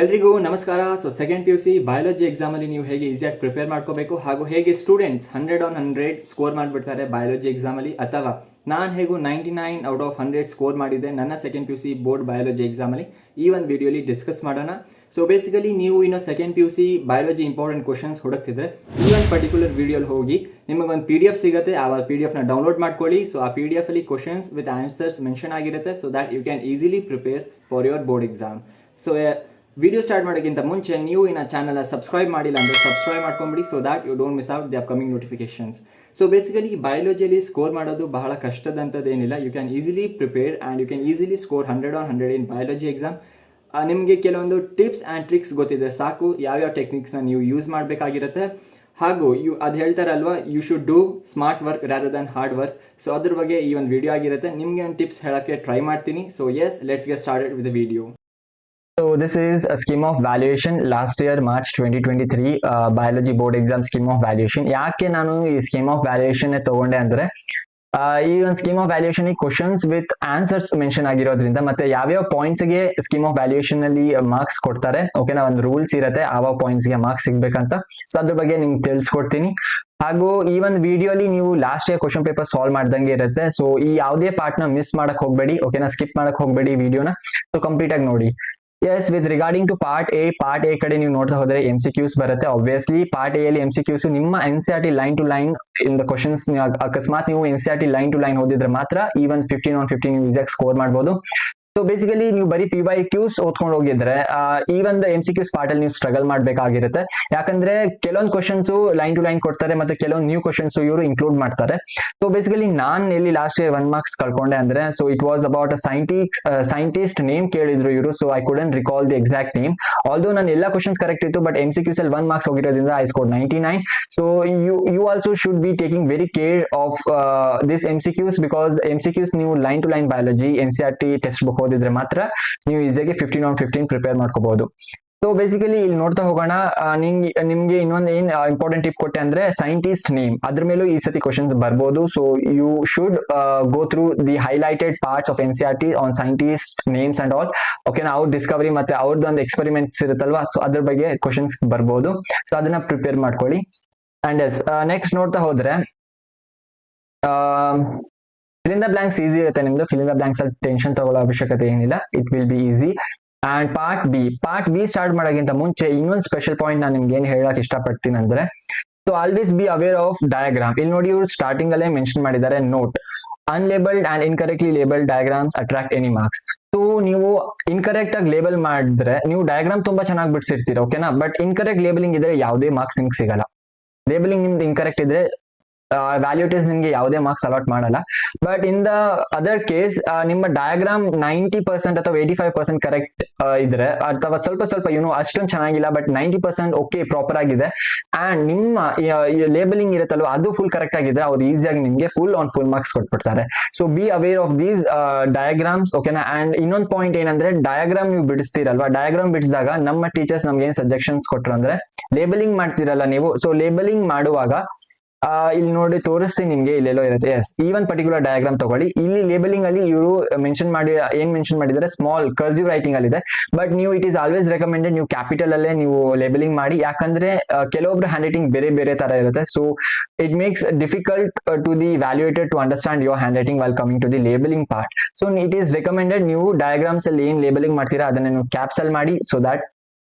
ಎಲ್ರಿಗೂ ನಮಸ್ಕಾರ. Second P U C biology ಎಕ್ಸಾಮಲ್ಲಿ ನೀವು ಹೇಗೆ ಈಸಿಯಾಗಿ ಪ್ರಿಪೇರ್ ಮಾಡ್ಕೋಬೇಕು ಹಾಗೂ ಹೇಗೆ ಸ್ಟೂಡೆಂಟ್ಸ್ 100/100 ಸ್ಕೋರ್ ಮಾಡಿಬಿಡ್ತಾರೆ ಬಯಾಲಜಿ ಎಕ್ಸಾಮಲ್ಲಿ, ಅಥವಾ ನಾನು ಹೇಗೂ 99/100 ಸ್ಕೋರ್ ಮಾಡಿದ್ದೆ ನನ್ನ second P U C board biology ಎಕ್ಸಾಮಲ್ಲಿ, ಈ ಒಂದು ವಿಡಿಯೋಲಿ ಡಿಸ್ಕಸ್ ಮಾಡೋಣ. ಸೊ ಬೇಸಿಕಲಿ ನೀವು ಇನ್ನು second P U C biology important questions ಹುಡುಕ್ತಿದ್ರೆ ಈ ಒಂದು ಪರ್ಟಿಕ್ಯುಲರ್ ವಿಡಿಯೋಲಿ ಹೋಗಿ ನಿಮಗೊಂದು PDF ಸಿಗುತ್ತೆ. ಆ PDF ನ ಡೌನ್ಲೋಡ್ ಮಾಡ್ಕೊಳ್ಳಿ. ಸೊ ಆ PDF ಅಲ್ಲಿ ಕ್ವಶನ್ಸ್ ವಿತ್ ಆನ್ಸರ್ಸ್ ಮೆನ್ಷನ್ ಆಗಿರುತ್ತೆ, so that you can easily prepare for your board exam. So video start ಮಾಡೋಕ್ಕಿಂತ ಮುಂಚೆ ನೀವು ಈ ಚಾನಲ್ನ ಸಬ್ಸ್ಕ್ರೈಬ್ ಮಾಡಿಲ್ಲ ಅಂದರೆ ಸಬ್ಸ್ಕ್ರೈಬ್ ಮಾಡ್ಕೊಂಬಿಡಿ, so that you don't miss out the upcoming notifications. So basically ಬಯಾಲಜಿಯಲ್ಲಿ ಸ್ಕೋರ್ ಮಾಡೋದು ಬಹಳ ಕಷ್ಟದಂಥದ್ದೇನಿಲ್ಲ. You can easily prepare and you can easily score 100/100 in biology exam. ನಿಮಗೆ ಕೆಲವೊಂದು ಟಿಪ್ಸ್ ಆ್ಯಂಡ್ ಟ್ರಿಕ್ಸ್ ಗೊತ್ತಿದೆ ಸಾಕು, ಯಾವ್ಯಾವ ಟೆಕ್ನಿಕ್ಸ್ನ ನೀವು ಯೂಸ್ ಮಾಡಬೇಕಾಗಿರುತ್ತೆ. ಹಾಗೂ ಅದು ಹೇಳ್ತಾರಲ್ವ, you should do smart work rather than hard work. So ಅದ್ರ ಬಗ್ಗೆ ಈ ಒಂದು ವಿಡಿಯೋ ಆಗಿರುತ್ತೆ. ನಿಮಗೆ ಒಂದು ಟಿಪ್ಸ್ ಹೇಳೋಕ್ಕೆ ಟ್ರೈ ಮಾಡ್ತೀನಿ. So yes, let's get started with the video. So this is a scheme of valuation last year March 2023 biology board exam scheme of valuation. ಯಾಕೆ ನಾನು ಈ ಸ್ಕೀಮ್ ಆಫ್ ವ್ಯಾಲ್ಯೂಯೇಷನ್ ತಗೊಂಡೆ ಅಂದ್ರೆ ಈ ಒಂದು scheme of valuation questions with answers mention ಆಗಿರೋದ್ರಿಂದ, ಮತ್ತೆ ಯಾವ್ಯಾವ ಪಾಯಿಂಟ್ಸ್ ಗೆ ಸ್ಕೀಮ್ ಆಫ್ ವ್ಯಾಲ್ಯೂಯೇಷನ್ ಅಲ್ಲಿ ಮಾರ್ಕ್ಸ್ ಕೊಡ್ತಾರೆ, ಓಕೆನಾ, ಒಂದು ರೂಲ್ಸ್ ಇರುತ್ತೆ ಯಾವ ಪಾಯಿಂಟ್ಸ್ ಗೆ ಮಾರ್ಕ್ಸ್ ಸಿಗ್ಬೇಕಂತ. ಸೊ ಅದ್ರ ಬಗ್ಗೆ ನಿಮ್ಗೆ ತಿಳಿಸ್ಕೊಡ್ತೀನಿ. ಹಾಗೂ ಈ ಒಂದು ವಿಡಿಯೋಲಿ ನೀವು last year question paper solve ಮಾಡ್ದಂಗೆ ಇರುತ್ತೆ. ಸೊ ಈ ಯಾವುದೇ ಪಾರ್ಟ್ ನ ಮಿಸ್ ಮಾಡಕ್ ಹೋಗ್ಬೇಡಿ, ಓಕೆನಾ, ಸ್ಕಿಪ್ ಮಾಡಕ್ ಹೋಗ್ಬೇಡಿ ವಿಡಿಯೋನ. ಸೊ ಕಂಪ್ಲೀಟ್ ಆಗಿ ನೋಡಿ. Yes, with regarding to part A ಕಡೆ ನೀವು ನೋಡ್ತಾ ಹೋದ್ರೆ MCQs ಬರುತ್ತೆ. ಆಬ್ವಿಯಸ್ಲಿ ಪಾರ್ಟ್ ಎ ಅಲ್ಲಿ MCQs ನಿಮ್ಮ NCERT line to line in the questions. ಅಕಸ್ಮಾತ್ ನೀವು NCERT ಲೈನ್ ಟು ಲೈನ್ ಓದಿದ್ರೆ ಮಾತ್ರ ಈ ಒಂದು 15/15 ನೀವು ಈಸಿಯಾಗಿ ಸ್ಕೋರ್ ಮಾಡ್ಬೋದು. ಸೊ ಬೇಸಿಕಲಿ ನೀವು ಬರೀ PYQs ಓದ್ಕೊಂಡು ಹೋಗಿದ್ರೆ ಈ ಒಂದು MCQs ಪಾರ್ಟ್ ಅಲ್ಲಿ ನೀವು ಸ್ಟ್ರಗಲ್ ಮಾಡ್ಬೇಕಾಗಿರುತ್ತೆ. ಯಾಕಂದ್ರೆ ಕೆಲವೊಂದು ಕ್ವಶನ್ಸ್ ಲೈನ್ ಟು ಲೈನ್ ಕೊಡ್ತಾರೆ, ಮತ್ತೆ ಕೆಲವೊಂದು ನ್ಯೂ ಕ್ವಶನ್ಸ್ ಇವರು ಇನ್ಕ್ಲೂಡ್ ಮಾಡ್ತಾರೆ. ಸೊ ಬೇಸಿಕಲಿ ನಾನ್ ಎಲ್ಲಿ ಲಾಸ್ಟ್ ಇಯರ್ 1 ಮಾರ್ಕ್ಸ್ ಕಳ್ಕೊಂಡೆ ಅಂದ್ರೆ, so it was about a scientist name ಕೇಳಿದ್ರು ಇವರು. So I couldn't recall the exact name. Although ನಾನು ಎಲ್ಲ ಕ್ವಶನ್ಸ್ ಕರೆಕ್ಟ್ ಇತ್ತು, ಬಟ್ MCQs ಅಲ್ಲಿ 1 ಮಾರ್ಕ್ಸ್ ಹೋಗಿರೋದ್ರಿಂದ I score 99. So you also should be taking very care of this MCQs, because MCQs ನೀವು line to line biology NCERT text book ಓದಿದ್ರೆ ಮಾತ್ರ ನೀವು ಈಸಿಯಾಗಿ 15/15 ಪ್ರಿಪೇರ್ ಮಾಡ್ಕೋಬಹುದು. ಸೊ ಬೇಸಿಕಲಿ ಇಲ್ಲಿ ನೋಡ್ತಾ ಹೋಗೋಣ. ನಿಮ್ಗೆ ಇನ್ನೊಂದು ಏನ್ ಇಂಪಾರ್ಟೆಂಟ್ ಟಿಪ್ ಕೊಟ್ಟೆ ಅಂದ್ರೆ ಸೈಂಟಿಸ್ಟ್ ನೇಮ್, ಅದ್ರ ಮೇಲೂ ಈ ಸತಿ ಕ್ವಶನ್ಸ್ ಬರ್ಬೋದು. So you should go through the highlighted parts of NCERT on scientist names and all, ಓಕೆನಾ. ಅವ್ರ ಡಿಸ್ಕವರಿ ಮತ್ತೆ ಅವ್ರದ್ದೊಂದು ಎಕ್ಸ್ಪೆರಿಮೆಂಟ್ಸ್ ಇರುತ್ತಲ್ವಾ, ಸೊ ಅದ್ರ ಬಗ್ಗೆ ಕ್ವಶನ್ಸ್ ಬರ್ಬೋದು. ಸೊ ಅದನ್ನ ಪ್ರಿಪೇರ್ ಮಾಡ್ಕೊಳ್ಳಿ. ಅಂಡ್ ಎಸ್, ನೆಕ್ಸ್ಟ್ ನೋಡ್ತಾ ಹೋದ್ರೆ fill in the blanks easy ಇರುತ್ತೆ ನಿಮ್ದು. fill in the blanks ಅಲ್ಲಿ ಟೆನ್ಷನ್ ತಗೊಳ್ಳೋ ಅವಶ್ಯಕತೆ ಏನಿಲ್ಲ, it will be easy. And part B start ಮಾಡೋಕ್ಕಿಂತ ಮುಂಚೆ ಇನ್ನೊಂದು ಸ್ಪೆಷಲ್ ಪಾಯಿಂಟ್ ನಾನು ನಿಮ್ಗೆ ಏನ್ ಹೇಳಕ್ ಇಷ್ಟಪಡ್ತೀನಿ ಅಂದ್ರೆ, so always be aware of diagram. ಇಲ್ಲಿ ನೋಡಿ ಇವ್ರು ಸ್ಟಾರ್ಟಿಂಗ್ ಅಲ್ಲೇ ಮೆನ್ಷನ್ ಮಾಡಿದ್ದಾರೆ, not unlabelled and incorrectly labelled diagrams attract any marks. So ನೀವು ಇನ್ಕರೆಕ್ಟ್ ಆಗಿ ಲೇಬಲ್ ಮಾಡಿದ್ರೆ ನೀವು ಡಯಾಗ್ರಾಮ್ ತುಂಬಾ ಚೆನ್ನಾಗಿ ಬಿಡಿಸಿರ್ತೀರ, ಓಕೆನಾ, ಬಟ್ ಇನ್ಕರೆಕ್ಟ್ ಲೇಬಲಿಂಗ್ ಇದ್ರೆ ಯಾವುದೇ ಮಾರ್ಕ್ಸ್ ನಿಮ್ಗೆ ಸಿಗಲ್ಲ. ಲೇಬಲಿಂಗ್ ನಿಮ್ದು ಇನ್ಕರೆಕ್ಟ್ ಇದ್ರೆ ವ್ಯಾಲ್ಯೂಟೀಸ್ ನಿಮ್ಗೆ ಯಾವುದೇ ಮಾರ್ಕ್ಸ್ ಅಲಾಟ್ ಮಾಡಲ್ಲ. But in the other case ನಿಮ್ಮ ಡಯಾಗ್ರಾಮ್ 90% ಅಥವಾ 85% ಕರೆಕ್ಟ್ ಇದ್ರೆ, ಅಥವಾ ಸ್ವಲ್ಪ ಅಷ್ಟೊಂದು ಚೆನ್ನಾಗಿಲ್ಲ ಬಟ್ 90% ಓಕೆ ಪ್ರಾಪರ್ ಆಗಿದೆ, ಅಂಡ್ ನಿಮ್ಮ ಲೇಬಲಿಂಗ್ ಇರುತ್ತಲ್ವ ಅದು ಫುಲ್ ಕರೆಕ್ಟ್ ಆಗಿದ್ರೆ ಅವ್ರು ಈಸಿಯಾಗಿ ನಿಮ್ಗೆ ಫುಲ್ ಮಾರ್ಕ್ಸ್ ಕೊಟ್ಬಿಡ್ತಾರೆ. So be aware of these diagrams, ಓಕೆನಾ. ಅಂಡ್ ಇನ್ನೊಂದು ಪಾಯಿಂಟ್ ಏನಂದ್ರೆ, ಡಯಾಗ್ರಾಮ್ ನೀವು ಬಿಡಿಸ್ತೀರಲ್ವಾ, ಡಯಾಗ್ರಾಮ್ ಬಿಡಿಸಿದಾಗ ನಮ್ಮ ಟೀಚರ್ಸ್ ನಮ್ಗೆ ಏನ್ ಸಜೆಷನ್ಸ್ ಕೊಟ್ರು ಅಂದ್ರೆ, ಲೇಬಲಿಂಗ್ ಮಾಡ್ತೀರಲ್ಲ ನೀವು, ಸೊ ಲೇಬಲಿಂಗ್ ಮಾಡುವಾಗ ಇಲ್ಲಿ ನೋಡಿ ತೋರಿಸ್ತೀನಿ ನಿಮ್ಗೆ, ಇಲ್ಲೆಲ್ಲೋ ಇರುತ್ತೆ. ಎಸ್, ಈ ಒಂದು ಪರ್ಟಿಕ್ಯುಲರ್ ಡಯಾಗ್ರಾಮ್ ತಗೊಳ್ಳಿ. ಇಲ್ಲಿ ಲೇಬಲಿಂಗ್ ಅಲ್ಲಿ ಇವರು ಮೆನ್ಷನ್ ಮಾಡಿದ್ದಾರೆ ಸ್ಮಾಲ್ ಕರ್ಸಿವ್ ರೈಟಿಂಗ್ ಅಲ್ಲಿ ಇದೆ, ಬಟ್ ನೀವು ಇಟ್ ಈಸ್ ಆಲ್ವೇಸ್ ರೆಕಮೆಂಡೆಡ್ ನೀವು ಕ್ಯಾಪಿಟಲ್ ಅಲ್ಲೇ ನೀವು ಲೇಬಲಿಂಗ್ ಮಾಡಿ. ಯಾಕಂದ್ರೆ ಕೆಲವೊಬ್ರು ಹ್ಯಾಂಡ್ ರೈಟಿಂಗ್ ಬೇರೆ ತರ ಇರುತ್ತೆ. So it makes difficult to the valuator to understand your handwriting while coming to the labelling part. So it is recommended ನೀವು ಡಯಾಗ್ರಾಮ್ಸ್ ಅಲ್ಲಿ ಏನ್ ಲೇಬಲಿಂಗ್ ಮಾಡ್ತೀರಾ ಅದನ್ನ ನೀವು ಕ್ಯಾಪ್ಸ್ ಅಲ್ಲಿ ಮಾಡಿ, so that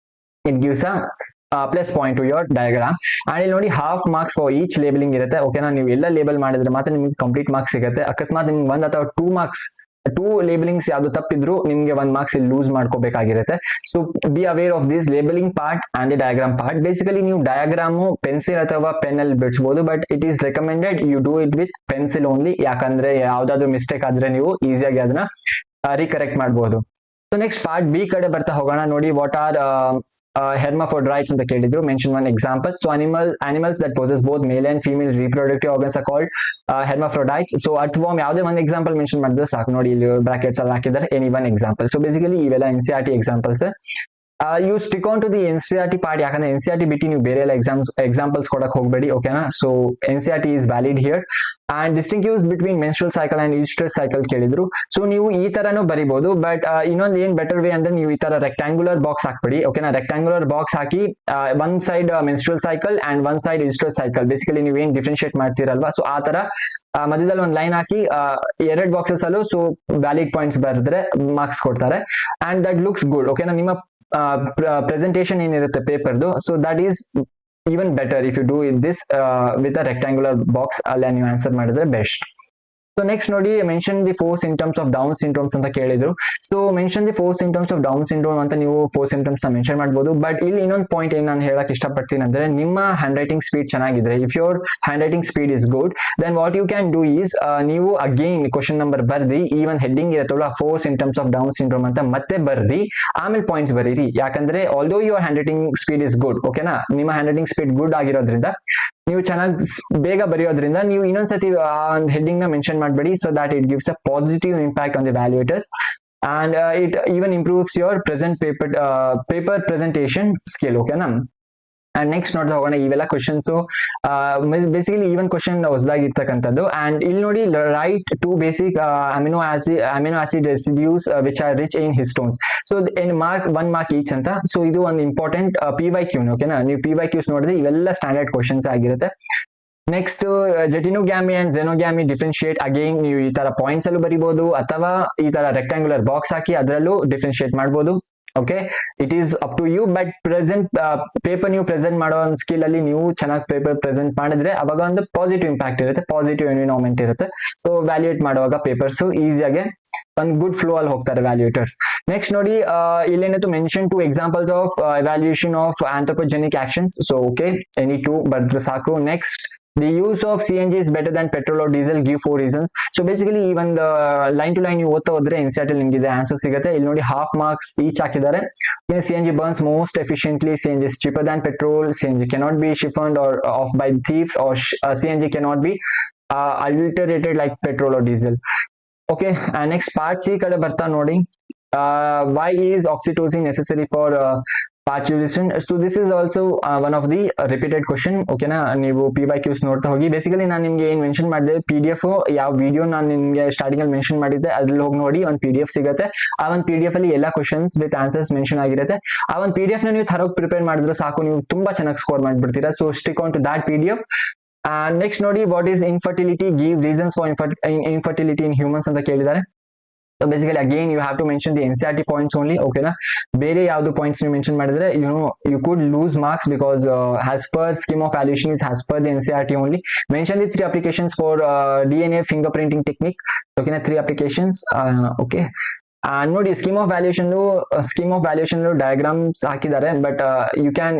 it gives plus point to your diagram. And ಇಲ್ಲಿ ನೋಡಿ half marks for each labelling ಇರುತ್ತೆ, ಓಕೆನಾ. ನೀವು ಎಲ್ಲ ಲೇಬಲ್ ಮಾಡಿದ್ರೆ ಮಾತ್ರ ನಿಮ್ಗೆ ಕಂಪ್ಲೀಟ್ ಮಾರ್ಕ್ಸ್ ಸಿಗುತ್ತೆ. ಅಕಸ್ಮಾತ್ ನಿಮ್ಗೆ 1 ಅಥವಾ 2 ಲೇಬಲಿಂಗ್ಸ್ ಯಾವ್ದು ತಪ್ಪಿದ್ರು ನಿಮ್ಗೆ 1 ಮಾರ್ಕ್ಸ್ ಇಲ್ಲಿ ಲೂಸ್ ಮಾಡ್ಕೋಬೇಕಾಗಿರುತ್ತೆ. So be aware of this labelling part and the diagram part. Basically ನೀವು ಡಯಾಗ್ರಾಮು ಪೆನ್ಸಿಲ್ ಅಥವಾ ಪೆನ್ ಅಲ್ಲಿ ಬಿಡಿಸಬಹುದು, but it is recommended you do it with pencil only. ಯಾಕಂದ್ರೆ ಯಾವ್ದಾದ್ರು ಮಿಸ್ಟೇಕ್ ಆದ್ರೆ ನೀವು ಈಸಿಯಾಗಿ ಅದನ್ನ ರೀಕರೆಕ್ಟ್ ಮಾಡಬಹುದು. ಸೊ ನೆಕ್ಸ್ಟ್ ಪಾರ್ಟ್ ಬಿ ಕಡೆ ಬರ್ತಾ ಹೋಗೋಣ. ನೋಡಿ, ವಾಟ್ ಆರ್ hermaphrodites ಅಂತ ಕೇಳಿದ್ರು. Mention one example. So animals that possess both male and female reproductive organs are called hermaphrodites. So earthworm ಯಾವುದೇ ಒಂದು ಎಕ್ಸಾಂಪಲ್ ಮೆನ್ಷನ್ ಮಾಡಿದ್ರೆ ಸಾಕು. ನೋಡಿ ಇಲ್ಲಿ ಬ್ರಾಕೆಟ್ಸ್ ಅಲ್ಲಿ ಹಾಕಿದ್ದಾರೆ, any one example. So basically ಇವೆಲ್ಲ NCERT examples. You stick on to the NCERT part, ಯಾಕಂದ್ರೆ NCERT ಬಿಟ್ಟು ನೀವು ಬೇರೆ ಎಲ್ಲ ಎಕ್ಸಾಂಪಲ್ಸ್ ಕೊಡಕ್ ಹೋಗ್ಬೇಡಿ, ಓಕೆನಾ. So NCERT is valid here. And distinguish between menstrual cycle and oestrus cycle ಕೇಳಿದ್ರು. ಸೊ ನೀವು ಈ ತರನು ಬರಿಬಹುದು, ಬಟ್ ಇನ್ನೊಂದು ಏನ್ ಬೆಟರ್ ವೇ ಅಂದ್ರೆ ನೀವು ಈ ತರ ರೆಕ್ಟಾಂಗುಲರ್ ಬಾಕ್ಸ್ ಹಾಕ್ಬಿಡಿ, ಓಕೆನಾ. ರೆಕ್ಟಾಂಗುಲರ್ ಬಾಕ್ಸ್ ಹಾಕಿ one side menstrual cycle and one side oestrus cycle, basically ನೀವು ಏನ್ ಡಿಫ್ರೆನ್ಶಿಯೇಟ್ ಮಾಡ್ತೀರಲ್ವಾ, ಸೊ ಆ ತರ ಮಧ್ಯದಲ್ಲಿ ಒಂದು ಲೈನ್ ಹಾಕಿ ಎರಡು ಬಾಕ್ಸಸ್ ಅಲ್ಲೂ ಸೊ ವ್ಯಾಲಿಡ್ ಪಾಯಿಂಟ್ಸ್ ಬರೆದ್ರೆ ಮಾರ್ಕ್ಸ್ ಕೊಡ್ತಾರೆ. ಅಂಡ್ ದಟ್ ಲುಕ್ಸ್ ಗುಡ್, ಓಕೆನಾ. ನಿಮ್ಮ ಪ್ರೆಸೆಂಟೇಷನ್ ಏನಿರುತ್ತೆ ಪೇಪರ್ದು, so that is even better if you do this with a rectangular box ಅಲ್ಲಿ ನೀವು ಆನ್ಸರ್ ಮಾಡಿದ್ರೆ ಬೆಸ್ಟ್. ಸೊ ನೆಕ್ಸ್ಟ್ ನೋಡಿ, mention the 4 symptoms of down syndromes ಅಂತ ಕೇಳಿದ್ರು. So mention the 4 symptoms of down syndrome ಅಂತ ನೀವು 4 ಸಿಂಟಮ್ಸ್ ಮೆನ್ಷನ್ ಮಾಡಬಹುದು. But ಇಲ್ಲಿ ಇನ್ನೊಂದು ಪಾಯಿಂಟ್ ಏನ್ ನಾನು ಹೇಳಕ್ ಇಷ್ಟಪಡ್ತೀನಿ ಅಂದ್ರೆ, ನಿಮ್ಮ ಹ್ಯಾಂಡ್ ರೈಟಿಂಗ್ ಸ್ಪೀಡ್ ಚೆನ್ನಾಗಿದ್ರೆ, if your handwriting speed is good, then what you can do is ನೀವು ಅಗೈನ್ ಕ್ವಶನ್ ನಂಬರ್ ಬರ್ದಿ, ಈ ಒಂದು ಹೆಡ್ಡಿಂಗ್ ಇರುತ್ತಲ್ಲ 4 ಸಿಂಟಮ್ಸ್ ಆಫ್ ಡೌನ್ ಸಿಂಡ್ರೋಮ್ ಅಂತ ಮತ್ತೆ ಬರ್ದಿ ಆಮೇಲೆ ಪಾಯಿಂಟ್ಸ್ ಬರೀರಿ. ಯಾಕಂದ್ರೆ although your handwriting speed is good, ಓಕೆನಾ, ನಿಮ್ಮ ಹ್ಯಾಂಡ್ ರೈಟಿಂಗ್ ಸ್ಪೀಡ್ ಗುಡ್ ಆಗಿರೋದ್ರಿಂದ, ನೀವು ಚೆನ್ನಾಗಿ ಬೇಗ ಬರೆಯೋದ್ರಿಂದ ನೀವು ಇನ್ನೊಂದ್ಸತಿ ಆ ಒಂದು ಹೆಡ್ಡಿಂಗ್ ನ ಮೆನ್ಷನ್ ಮಾಡಬೇಡಿ, so that it gives a positive impact on the ವ್ಯಾಲ್ಯೂಯೇಟರ್ಸ್ and it even improves your present paper presentation skill, okay na. And next ನೋಡ್ತಾ ಹೋಗೋಣ ಇವೆಲ್ಲ ಕ್ವಶನ್ಸ್. ಬೇಸಿಕಲಿ ಈವನ್ ಕ್ವಶನ್ ಹೊಸದಾಗಿರ್ತಕ್ಕಂಥದ್ದು. ಅಂಡ್ ಇಲ್ಲಿ ನೋಡಿ, write two basic amino acid residues which are rich in histones. So mark 1 mark each ಅಂತ. So ಇದು ಒಂದು important PYQ, ಓಕೆನಾ. ನೀವು PYQs ನೋಡಿದ್ರೆ ಇವೆಲ್ಲ ಸ್ಟ್ಯಾಂಡರ್ಡ್ ಕ್ವಶನ್ಸ್ ಆಗಿರುತ್ತೆ. Next geitonogamy and xenogamy differentiate, again ನೀವು ಈ ತರ ಪಾಯಿಂಟ್ಸ್ ಅಲ್ಲೂ ಬರಿಬಹುದು, ಅಥವಾ ಈ ತರ ರೆಕ್ಟಾಂಗುಲರ್ ಬಾಕ್ಸ್ ಹಾಕಿ ಅದರಲ್ಲೂ ಡಿಫ್ರೆನ್ಶಿಯೇಟ್ ಮಾಡಬಹುದು. Okay, it is up to you. But present paper ನೀವು ಪ್ರೆಸೆಂಟ್ ಮಾಡೋ ಒಂದು ಸ್ಕಿಲ್ ಅಲ್ಲಿ ನೀವು ಚೆನ್ನಾಗಿ ಪೇಪರ್ ಪ್ರೆಸೆಂಟ್ ಮಾಡಿದ್ರೆ ಅವಾಗ ಒಂದು ಪಾಸಿಟಿವ್ ಇಂಪ್ಯಾಕ್ಟ್ ಇರುತ್ತೆ, ಪಾಸಿಟಿವ್ ಎನ್ವಿರಾನ್ಮೆಂಟ್ ಇರುತ್ತೆ. ಸೊ ವ್ಯಾಲ್ಯೂಯೇಟ್ ಮಾಡುವಾಗ ಪೇಪರ್ಸ್ ಈಸಿಯಾಗಿ ಒಂದು ಗುಡ್ ಫ್ಲೋ ಅಲ್ಲಿ ಹೋಗ್ತಾರೆ ವ್ಯಾಲ್ಯೂಯೇಟರ್ಸ್. ನೆಕ್ಸ್ಟ್ ನೋಡಿ, ಇಲ್ಲೇನಿತ್ತು mention 2 examples of evaluation of anthropogenic actions. So okay, any 2 ಬರೆದ್ರು ಸಾಕು. Next, the use of CNG is better than petrol or diesel, give 4 reasons. So basically ಈ ಒಂದು ಲೈನ್ ಟು ಲೈನ್ ನೀವು ಓದ್ತಾ ಹೋದ್ರೆ NCERT ನಿಮ್ಗೆ ಇದೆ ಆನ್ಸರ್ ಸಿಗುತ್ತೆ. ಇಲ್ಲಿ ನೋಡಿ half marks ಈಚ್ ಹಾಕಿದ್ದಾರೆ. CNG burns most efficiently, CNG is cheaper than petrol, CNG cannot be siphoned or off by thieves, or CNG cannot be adulterated like petrol or diesel. Okay, next part C ಕಡೆ ಬರ್ತಾ ನೋಡಿ, why is oxytocin necessary for patuation? So this is also one of the repeated question, okay na. ನೀವು PYQs ನೋಡ್ತಾ ಹೋಗಿ. Basically ನಾನು ನಿಮ್ಗೆ ಏನ್ mention ಮಾಡಿದೆ, PDF ಯಾವ ವಿಡಿಯೋ ನಾನು ನಿಮ್ಗೆ ಸ್ಟಾರ್ಟಿಂಗ್ ಅಲ್ಲಿ ಮೆನ್ಷನ್ ಮಾಡಿದ್ದೆ ಅದ್ರಲ್ಲಿ ಹೋಗಿ ನೋಡಿ, ಒಂದು PDF ಸಿಗುತ್ತೆ. ಆ ಒಂದು PDF ಅಲ್ಲಿ ಎಲ್ಲ ಕ್ವಶನ್ಸ್ ವಿತ್ ಆನ್ಸರ್ಸ್ ಮೆನ್ಷನ್ ಆಗಿರುತ್ತೆ. ಆ ಒಂದು PDF ನ ನೀವು ಥರೋಗಿ ಪ್ರಿಪೇರ್ ಮಾಡಿದ್ರೆ ಸಾಕು, ನೀವು ತುಂಬಾ ಚೆನ್ನಾಗಿ ಸ್ಕೋರ್ ಮಾಡ್ಬಿಡ್ತೀರಾ. So stick on to that PDF. Next ನೋಡಿ, what is infertility, give reasons for infertility in humans ಅಂತ ಕೇಳಿದ್ದಾರೆ. So basically again you have to mention the NCERT points only, okay na. ಬೇರೆ ಯಾವ್ದು ಪಾಯಿಂಟ್ಸ್ ನೀವು mention ಮಾಡಿದ್ರೆ you could lose marks, because as per scheme of valuation is as per the NCERT only. Mention the 3 applications for DNA fingerprinting technique, okay na, 3 applications. Okay, ನೋಡಿ scheme of valuation diagrams ಹಾಕಿದ್ದಾರೆ, but you can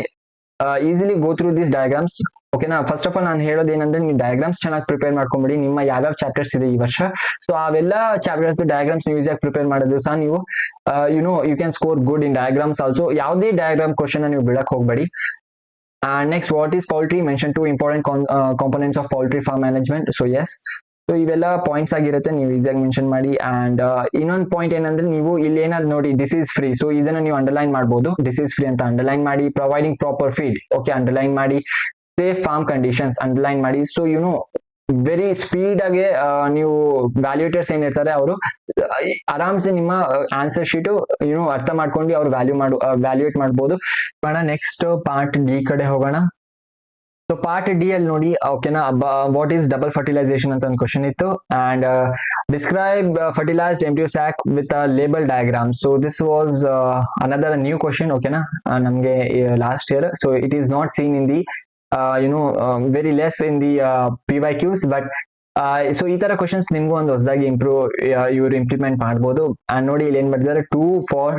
easily go through these diagrams, ಓಕೆನಾ. First of all ನಾನು ಹೇಳೋದು ಏನಂದ್ರೆ, ನೀವು diagrams ಚೆನ್ನಾಗಿ prepare ಮಾಡ್ಕೊಂಬಿಡಿ. ನಿಮ್ಮ ಯಾವ್ಯಾವ ಚಾಪ್ಟರ್ಸ್ ಇದೆ ಈ ವರ್ಷ, ಸೊ ಅವೆಲ್ಲ ಚಾಪ್ಟರ್ಸ್ ಡಯಾಗ್ರಾಮ್ಸ್ ನೀವು ಈಸಿಯಾಗಿ ಪ್ರಿಪೇರ್ ಮಾಡಿದ್ರು ಸಹ ನೀವು you can score good in diagrams also. ಯಾವುದೇ ಡಯಾಗ್ರಾಮ್ ಕ್ವಶನ್ ನೀವು ಬಿಡಕ್ ಹೋಗ್ಬೇಡಿ. Next, what is poultry, mention 2 important components of poultry farm management. So yes, so ಇವೆಲ್ಲ ಪಾಯಿಂಟ್ಸ್ ಆಗಿರುತ್ತೆ, ನೀವು ಈಸಿಯಾಗಿ ಮೆನ್ಷನ್ ಮಾಡಿ. ಅಂಡ್ ಇನ್ನೊಂದು ಪಾಯಿಂಟ್ ಏನಂದ್ರೆ, ನೀವು ಇಲ್ಲಿ ಏನಾದ್ರು ನೋಡಿ ದಿಸ್ ಈಸ್ ಫ್ರೀ, ಸೊ ಇದನ್ನ ನೀವು ಅಂಡರ್ಲೈನ್ ಮಾಡಬಹುದು. ದಿಸ್ ಈಸ್ ಫ್ರೀ ಅಂತ ಅಂಡರ್ಲೈನ್ ಮಾಡಿ. Providing proper feed, okay, underline ಮಾಡಿ. ಸೇಫ್ ಫಾರ್ಮ್ ಕಂಡೀಷನ್ಸ್ ಅಂಡರ್ಲೈನ್ ಮಾಡಿ. ಸೊ ವೆರಿ ಸ್ಪೀಡ್ ಆಗಿ ನೀವು ವ್ಯಾಲ್ಯೂಯೇಟರ್ಸ್ ಏನಿರ್ತಾರೆ ಅವರು ಆರಾಮ್ಸೆ ನಿಮ್ಮ ಆನ್ಸರ್ ಶೀಟ್ ಅರ್ಥ ಮಾಡ್ಕೊಂಡು ಅವ್ರು ವ್ಯಾಲ್ಯೂಯೇಟ್ ಮಾಡ್ಬೋದು. ನೆಕ್ಸ್ಟ್ ಪಾರ್ಟ್ ಡಿ ಕಡೆ ಹೋಗೋಣ. ಸೊ ಪಾರ್ಟ್ ಡಿ ಅಲ್ಲಿ ನೋಡಿ, ಓಕೆನಾ, ವಾಟ್ ಈಸ್ ಡಬಲ್ ಫರ್ಟಿಲೈಸೇಷನ್ ಅಂತ ಒಂದು ಕ್ವಶನ್ ಇತ್ತು. And describe fertilised embryo sack with a label diagram. So this was another new question, ಓಕೆನಾ, ನಮ್ಗೆ last year. So it is not seen in the very less in the PYQs, but so ಈ ತರ questions ನಿಮ್ಗೂ ಒಂದು ಹೊಸದಾಗಿ ಇವ್ರು implement ಮಾಡ್ಬೋದು. And ನೋಡಿ ಇಲ್ಲಿ ಏನ್ ಮಾಡಿದ್ದಾರೆ, 2 for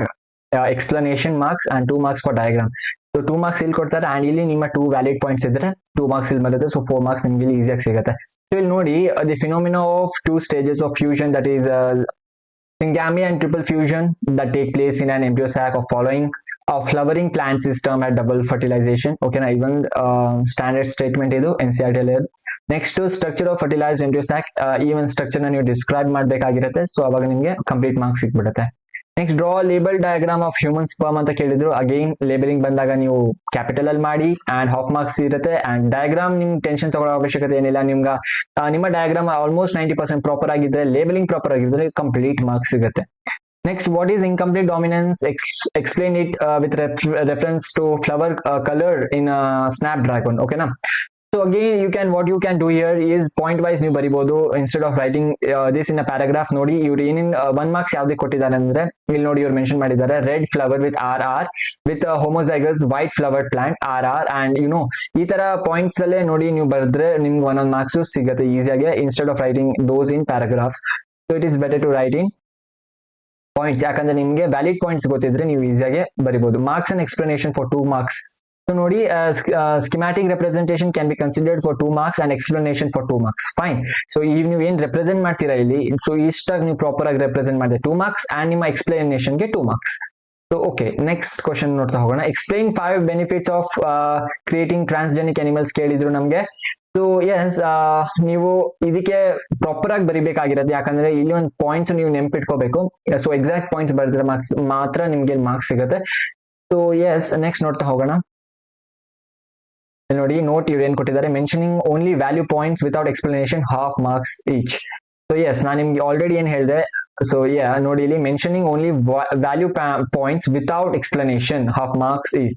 explanation marks and 2 marks for diagram. So 2 marks ಇಲ್ಲಿ ಕೊಡ್ತಾರೆ, ಅಂಡ್ ಇಲ್ಲಿ ನಿಮ್ಮ 2 ವ್ಯಾಲಿಡ್ ಪಾಯಿಂಟ್ಸ್ ಇದ್ರೆ 2 marks ಇಲ್ಲಿ ಬರುತ್ತೆ. ಸೊ 4 marks ನಿಮ್ಗೆ ಇಲ್ಲಿ ಈಸಿಯಾಗಿ ಸಿಗುತ್ತೆ. ಸೊ ಇಲ್ಲಿ ನೋಡಿ, the phenomena of 2 stages of fusion, that is syngamy and triple fusion that take place in an embryo sac of following a flowering plant system at double fertilization. Okay na, even standard statement idu NCERT ಅಲ್ಲಿ. Next, structure of fertilised embryo sack, ಈ ಒಂದು structure ನ ನೀವು describe ಮಾಡ್ಬೇಕಾಗಿರುತ್ತೆ. So ಅವಾಗ ನಿಮ್ಗೆ complete marks ಸಿಕ್ಬಿಡುತ್ತೆ. Next draw label diagram of human sperm ಅಂತ ಕೇಳಿದ್ರು. ಅಗೈನ್ ಲೇಬಲಿಂಗ್ ಬಂದಾಗ ನೀವು ಕ್ಯಾಪಿಟಲ್ ಅಲ್ಲಿ ಮಾಡಿ ಅಂಡ್ ಹಾಫ್ ಮಾರ್ಕ್ಸ್ ಇರುತ್ತೆ. ಅಂಡ್ ಡಯಾಗ್ರಾಮ್ ನಿಮ್ಗೆ ಟೆನ್ಷನ್ ತಗೊಳ್ಳೋ ಅವಶ್ಯಕತೆ ಏನಿಲ್ಲ. ನಿಮ್ಮ ಡಯಾಗ್ರಾಮ್ ಆಲ್ಮೋಸ್ಟ್ 90% ಪ್ರಾಪರ್ ಆಗಿದ್ರೆ, ಲೇಬಲಿಂಗ್ ಪ್ರಾಪರ್ ಆಗಿದ್ರೆ ಕಂಪ್ಲೀಟ್ ಮಾರ್ಕ್ಸ್ ಸಿಗುತ್ತೆ. Next, what is incomplete dominance? Explain it with reference to flower color in Snapdragon. Okay, na? So again, what you can do here is point wise ನೀವು ಬರಿಬಹುದು instead of writing this in a paragraph. ನೋಡಿ ಇವ್ರು ಏನೇನ್ 1 marks ಯಾವ್ದು ಕೊಟ್ಟಿದ್ದಾರೆ ಅಂದ್ರೆ, ಇಲ್ಲಿ ನೋಡಿ ಇವ್ರು ಮೆನ್ಷನ್ ಮಾಡಿದ್ದಾರೆ red flower with RR with homozygous white flowered plant RR, and ಈ ತರ ಪಾಯಿಂಟ್ಸ್ ಅಲ್ಲೇ ನೋಡಿ ನೀವು ಬರೆದ್ರೆ ನಿಮ್ಗೆ ಒಂದೊಂದು ಮಾರ್ಕ್ಸ್ ಸಿಗುತ್ತೆ ಈಸಿಯಾಗಿ, instead of writing those in paragraphs. So it is better to write in points, ಯಾಕಂದ್ರೆ ನಿಮ್ಗೆ ವ್ಯಾಲಿಡ್ ಪಾಯಿಂಟ್ಸ್ ಗೊತ್ತಿದ್ರೆ ನೀವು ಈಸಿಯಾಗಿ ಬರಿಬಹುದು. Marks and explanation for 2 marks. So ನೋಡಿ schematic representation can be considered for 2 marks and explanation for 2 marks. Fine. So ಈಗ ನೀವು ಏನ್ ರೆಪ್ರೆಸೆಂಟ್ ಮಾಡ್ತೀರಾ ಇಲ್ಲಿ, ಸೊ ಇಷ್ಟಾಗಿ ನೀವು ಪ್ರಾಪರ್ ಆಗಿ ರೆಪ್ರೆಸೆಂಟ್ ಮಾಡಿದ್ರೆ 2 marks ಅಂಡ್ ನಿಮ್ಮ ಎಕ್ಸ್ಪ್ಲನೇಷನ್ಗೆ 2 marks. So okay, next question ನೋಡ್ತಾ ಹೋಗೋಣ. Explain 5 benefits of creating transgenic animals ಕೇಳಿದ್ರು ನಮ್ಗೆ. ಸೊ ಎಸ್, ನೀವು ಇದಕ್ಕೆ ಪ್ರಾಪರ್ ಆಗಿ ಬರಿಬೇಕಾಗಿರೋದು, ಯಾಕಂದ್ರೆ ಇಲ್ಲಿ ಒಂದು ಪಾಯಿಂಟ್ಸ್ ನೀವು ನೆನ್ಪಿಟ್ಕೋಬೇಕು. ಸೊ ಎಕ್ಸಾಕ್ಟ್ ಪಾಯಿಂಟ್ಸ್ ಬರೆದ್ರೆ ಮಾರ್ಕ್ಸ್ ಮಾತ್ರ ನಿಮ್ಗೆ ಮಾರ್ಕ್ಸ್ ಸಿಗುತ್ತೆ. ಸೊ ಎಸ್, ನೆಕ್ಸ್ಟ್ ನೋಡ್ತಾ ಹೋಗೋಣ. ನೋಡಿ ನೋಟ್ ಇವ್ರು ಏನ್ ಕೊಟ್ಟಿದ್ದಾರೆ, mentioning only value points without explanation half marks each. So yes, ನಾನು ನಿಮ್ಗೆ ಆಲ್ರೆಡಿ ಏನ್ ಹೇಳಿದೆ. ಸೊ ನೋಡಿ ಇಲ್ಲಿ mentioning only value points without explanation half marks each.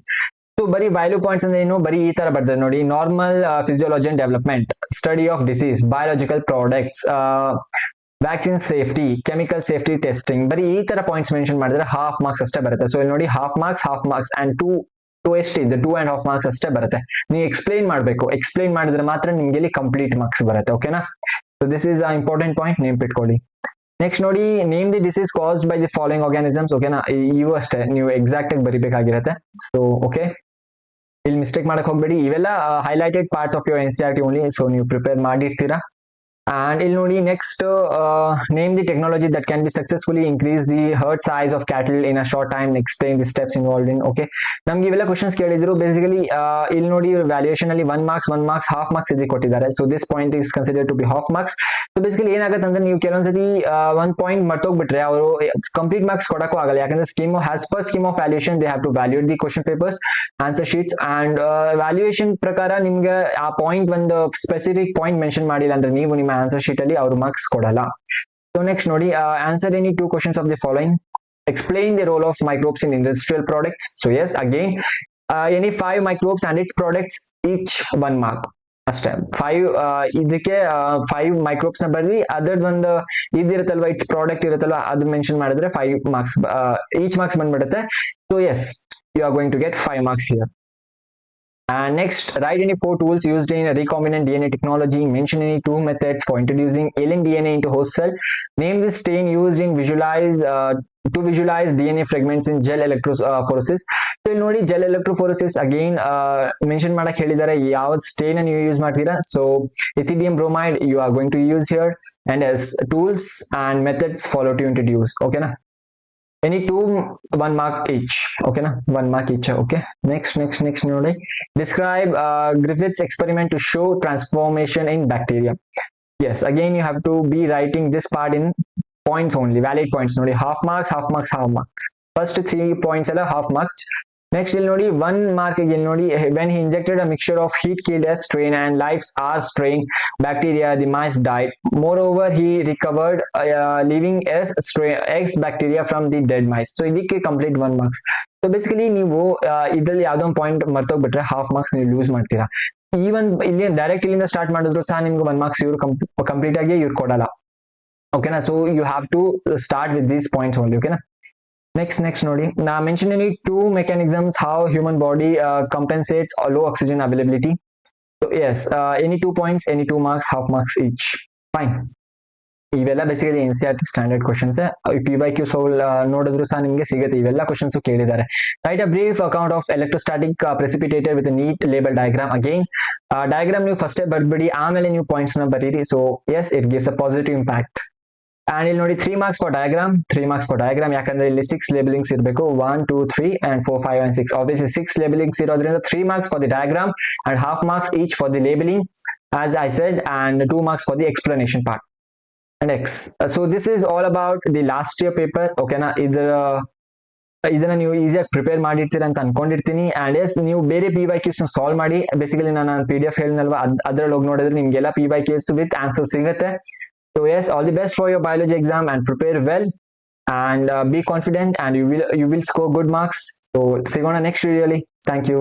So ಬರೀ ವ್ಯಾಲ್ಯೂ ಪಾಯಿಂಟ್ಸ್ ಅಂದ್ರೆ ಏನು, ಬರೀ ಈ ತರ ಬರ್ತಾರೆ ನೋಡಿ. Normal physiology and development, study of disease, biological products, vaccine safety, chemical safety testing, ಬರೀ ಈ ತರ ಪಾಯಿಂಟ್ಸ್ ಮೆನ್ಷನ್ ಮಾಡಿದ್ರೆ ಹಾಫ್ ಮಾರ್ಕ್ಸ್ ಅಷ್ಟೇ ಬರುತ್ತೆ. ಸೊ ಇಲ್ಲಿ ನೋಡಿ ಹಾಫ್ ಮಾರ್ಕ್ಸ್ ಅಂಡ್ 2.5 marks ಅಷ್ಟೇ ಬರುತ್ತೆ. ನೀವು ಎಕ್ಸ್ಪ್ಲೈನ್ ಮಾಡಬೇಕು, ಎಕ್ಸ್ಪ್ಲೈನ್ ಮಾಡಿದ್ರೆ ಮಾತ್ರ ನಿಮ್ಗೆ ಇಲ್ಲಿ ಕಂಪ್ಲೀಟ್ ಮಾರ್ಕ್ಸ್ ಬರುತ್ತೆ. ಓಕೆನಾ? So this is important point, ನೆನ್ಪಿಟ್ಕೊಳ್ಳಿ. ನೆಕ್ಸ್ಟ್ ನೋಡಿ, name the disease caused by the following organisms. ಓಕೆನಾ? ಇವು ಅಷ್ಟೇ ನೀವು ಎಕ್ಸಾಕ್ಟ್ ಆಗಿ ಬರಿಬೇಕಾಗಿರುತ್ತೆ. ಸೊ ಓಕೆ, ಇಲ್ಲಿ ಮಿಸ್ಟೇಕ್ ಮಾಡಕ್ ಹೋಗ್ಬೇಡಿ. ಇವೆಲ್ಲ highlighted parts of your NCERT only. So ನೀವು ಪ್ರಿಪೇರ್ ಮಾಡಿರ್ತೀರಾ. And ಇಲ್ಲಿ ನೋಡಿ next, name the technology that can be successfully increase the heard size of cattle in a short time, explain the steps involved in. Okay, ನಮ್ಗೆ ಇವೆಲ್ಲ questions ಕೇಳಿದ್ರು. Basically ಇಲ್ಲಿ ನೋಡಿ valuation ಅಲ್ಲಿ 1 marks, half marks ಇದಕ್ಕೆ ಕೊಟ್ಟಿದ್ದಾರೆ. So this point is considered to be half marks. So basically ಏನಾಗುತ್ತೆ ಅಂದ್ರೆ, ನೀವು ಕೆಲವೊಂದ್ಸತಿ ಒಂದ್ ಪಾಯಿಂಟ್ ಮರ್ತೋಗ್ಬಿಟ್ರೆ ಅವರು ಕಂಪ್ಲೀಟ್ ಮಾರ್ಕ್ಸ್ ಕೊಡಕ್ಕೂ ಆಗಲ್ಲ, ಯಾಕಂದ್ರೆ scheme of valuation they have to valuate the question papers, answer sheets, and valuation ಪ್ರಕಾರ ನಿಮ್ಗೆ ಆ ಪಾಯಿಂಟ್ ಒಂದು ಸ್ಪೆಸಿಫಿಕ್ ಪಾಯಿಂಟ್ ಮೆನ್ಷನ್ ಮಾಡಿಲ್ಲ ಅಂದ್ರೆ ನೀವು ನಿಮ್ಮ ಆನ್ಸರ್ ಶೀಟ್ ಅಲ್ಲಿ ಅವರು ಮಾರ್ಕ್ಸ್ ಕೊಡಲ್ಲ. ಸೊ ನೆಕ್ಸ್ಟ್ ನೋಡಿ, answer any 2 questions of the following. Explain the role of microbes in industrial products. So yes, again, any 5 microbes and its products, each 1 mark. ಅಷ್ಟೇ. 5 ಇದಕ್ಕೆ 5 ಮೈಕ್ರೋಬ್ಸ್ ನ ಬರ್ದಿ, ಅದರದ್ದು ಒಂದು ಇದಿರುತ್ತಲ್ವಾ, ಇಟ್ಸ್ ಪ್ರಾಡಕ್ಟ್ ಇರುತ್ತಲ್ವಾ, ಅದು ಮೆನ್ಷನ್ ಮಾಡಿದ್ರೆ 5 marks, ಈಚ್ ಮಾರ್ಕ್ಸ್ ಬಂದ್ಬಿಡುತ್ತೆ. So yes, you are going to get 5 marks here. And next, write any 4 tools used in recombinant DNA technology. Mention any 2 methods for introducing alien DNA into host cell. Name the stain used in to visualize DNA fragments in gel electrophoresis. So ಇಲ್ಲಿ ನೋಡಿ, gel electrophoresis again mention ಮಾಡಕ್ ಹೇಳಿದ್ದಾರೆ ಯಾವ stain ನೀವು use ಮಾಡ್ತೀರಾ. So ethidium bromide you are going to use here, and as tools and methods follow to introduce. Okay na? Any 2 1 mark each. Okay na? 1 mark each. Okay, next ನೋಡಿ, describe Griffith's experiment to show transformation in bacteria. Yes, again you have to be writing this part in points only, valid points. ನೋಡಿ, half marks. First 3 points ಎಲ್ಲ half marks. Next ಇಲ್ಲಿ ನೋಡಿ 1 mark again ನೋಡಿ, when he injected a mixture of heat killed a strain and lives are strain bacteria, the mice died. Moreover, he recovered leaving X bacteria from the dead mice. So ಇದಕ್ಕೆ complete 1 marks. So basically ನೀವು ಇದರಲ್ಲಿ ಯಾವ್ದೋ ಒಂದು point ಮರ್ತೋಗ್ಬಿಟ್ರೆ half marks ನೀವು loose ಮಾಡ್ತೀರಾ. Even ಇಲ್ಲಿ direct ಇಲ್ಲಿಂದ start ಮಾಡಿದ್ರು ಸಹ ನಿಮ್ಗೆ 1 marks ಇವ್ರು ಕಂಪ್ಲೀಟ್ ಆಗಿ ಇವ್ರು ಕೊಡಲ್ಲ. ಓಕೆನಾ? So you have to start with these points only. ಓಕೆನಾ? ನೆಕ್ಸ್ಟ್ ನೋಡಿ, ನಾ mention any 2 mechanisms how human body compensates low oxygen availability. So yes, any 2 points, any 2 marks, half marks each. Fine. ಇವೆಲ್ಲ basically NCERT standard questions. PYQ ಸೋಲ್ ನೋಡಿದ್ರು ಸಹ ನಿಮ್ಗೆ ಸಿಗುತ್ತೆ, ಇವೆಲ್ಲ ಕ್ವಶನ್ಸ್ ಕೇಳಿದ್ದಾರೆ. Write a brief account of electrostatic precipitator with neat label diagram. Again diagram ನೀವು ಫಸ್ಟೇ ಬರ್ದ್ಬಿಡಿ, ಆಮೇಲೆ ನೀವು ಪಾಯಿಂಟ್ಸ್ ನ ಬರೀರಿ. So yes, it gives a positive impact. And ಇಲ್ಲಿ ನೋಡಿ 3 marks for diagram, ಯಾಕಂದ್ರೆ ಇಲ್ಲಿ 6 labelings ಇರಬೇಕು. 1 2 3 and 4 5 and 6. Obviously 6 labelings ಇರೋದ್ರಿಂದ 3 marks for the diagram and half marks each for the labeling as I said, and 2 marks for the explanation part. and X. So this is all about the last year paper. ಓಕೆನಾ, ಇದನ್ನ ನೀವು ಈಸಿಯಾಗಿ prepare ಮಾಡಿರ್ತೀರ ಅಂತ ಅನ್ಕೊಂಡಿರ್ತೀನಿ. And S, ನೀವು ಬೇರೆ PYQs ನ solve ಮಾಡಿ. Basically ನಾನು PDF ಹೇಳಿದ್ನಲ್ವಾ, ಅದ್ರಲ್ಲಿ ಹೋಗಿ ನೋಡಿದ್ರೆ ನಿಮ್ಗೆಲ್ಲ PYQs ವಿತ್ ಆನ್ಸರ್ ಸಿಗುತ್ತೆ. So yes, all the best for your biology exam and prepare well and be confident and you will score good marks. So ಸಿಗೋಣ ನೆಕ್ಸ್ಟ್ ವಿಡಿಯೋಲಿ. Thank you.